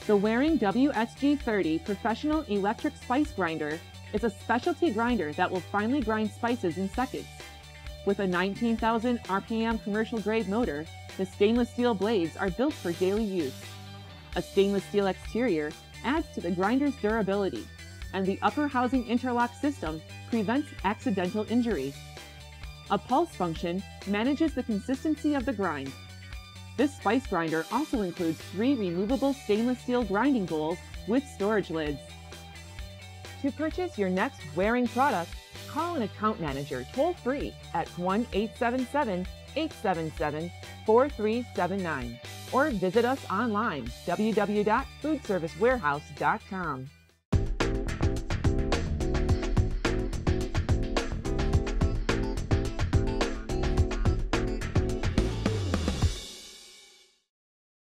The Waring WSG30 Professional Electric Spice Grinder is a specialty grinder that will finely grind spices in seconds. With a 19,000 RPM commercial-grade motor, the stainless steel blades are built for daily use. A stainless steel exterior adds to the grinder's durability, and the upper housing interlock system prevents accidental injuries. A pulse function manages the consistency of the grind. This spice grinder also includes 3 removable stainless steel grinding bowls with storage lids. To purchase your next Waring product, call an account manager toll-free at 1-877-877-4379 or visit us online, www.foodservicewarehouse.com.